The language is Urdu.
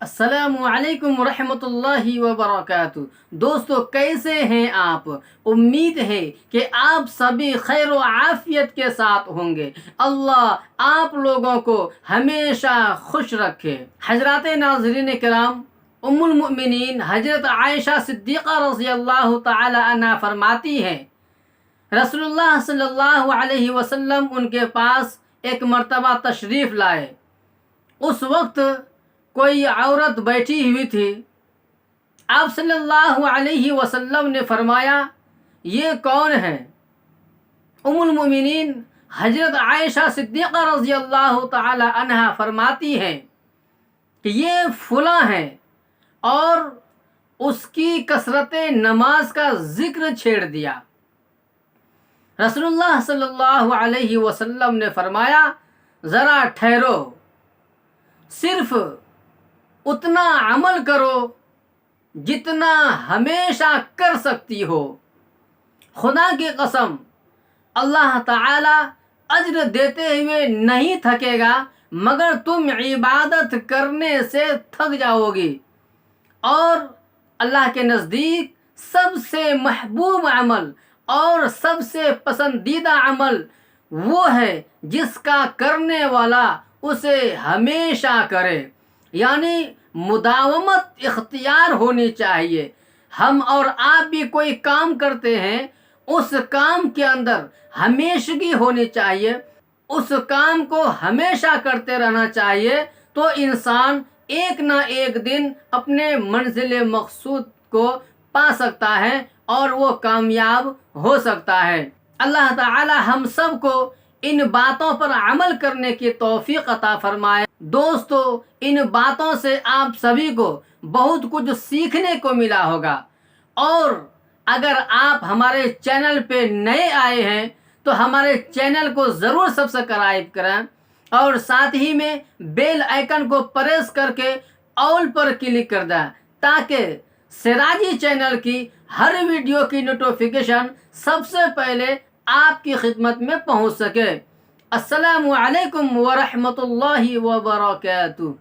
السلام علیکم ورحمۃ اللہ وبرکاتہ۔ دوستو، کیسے ہیں آپ؟ امید ہے کہ آپ سبھی خیر و عافیت کے ساتھ ہوں گے۔ اللہ آپ لوگوں کو ہمیشہ خوش رکھے۔ حضرات ناظرین کرام، ام المؤمنین حضرت عائشہ صدیقہ رضی اللہ تعالی عنہا فرماتی ہیں، رسول اللہ صلی اللہ علیہ وسلم ان کے پاس ایک مرتبہ تشریف لائے۔ اس وقت کوئی عورت بیٹھی ہوئی تھی۔ آپ صلی اللہ علیہ وسلم نے فرمایا، یہ کون ہے؟ ام المؤمنین حضرت عائشہ صدیقہ رضی اللہ تعالی عنہا فرماتی ہیں کہ یہ فلاں ہے، اور اس کی کثرت نماز کا ذکر چھیڑ دیا۔ رسول اللہ صلی اللہ علیہ وسلم نے فرمایا، ذرا ٹھہرو، صرف اتنا عمل کرو جتنا ہمیشہ کر سکتی ہو۔ خدا کی قسم، اللہ تعالی اجر دیتے ہوئے نہیں تھکے گا، مگر تم عبادت کرنے سے تھک جاؤ گی۔ اور اللہ کے نزدیک سب سے محبوب عمل اور سب سے پسندیدہ عمل وہ ہے جس کا کرنے والا اسے ہمیشہ کرے، یعنی مداومت اختیار ہونی چاہیے۔ ہم اور آپ بھی کوئی کام کرتے ہیں، اس کام کے اندر ہمیشگی ہونی چاہیے، اس کام کو ہمیشہ کرتے رہنا چاہیے، تو انسان ایک نہ ایک دن اپنے منزل مقصود کو پا سکتا ہے اور وہ کامیاب ہو سکتا ہے۔ اللہ تعالی ہم سب کو ان باتوں پر عمل کرنے کی توفیق عطا فرمائے۔ دوستو، ان باتوں سے آپ سبھی کو بہت کچھ سیکھنے کو ملا ہوگا، اور اگر آپ ہمارے چینل پہ نئے آئے ہیں تو ہمارے چینل کو ضرور سبسکرائب کریں، اور ساتھ ہی میں بیل آئیکن کو پریس کر کے آل پر کلک کر دیں، تاکہ سراجی چینل کی ہر ویڈیو کی نوٹیفیکیشن سب سے پہلے آپ کی خدمت میں پہنچ سکے۔ السلام علیکم ورحمۃ اللہ وبرکاتہ۔